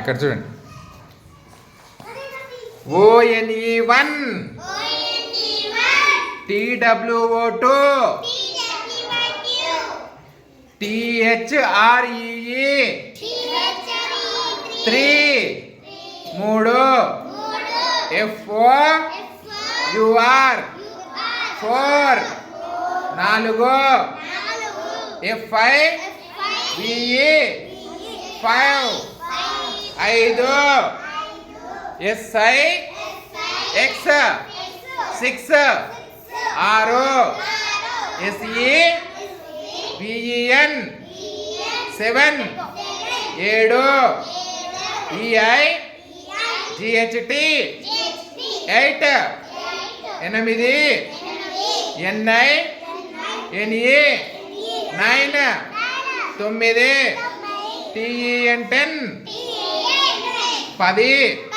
ఇక్కడ చూడండి. ONE1 TWO2 THREE 3 FOUR 4 FIVE 5 SIX 6 SEVEN 7 EIGHT 8 NINE 9 TEN 10 10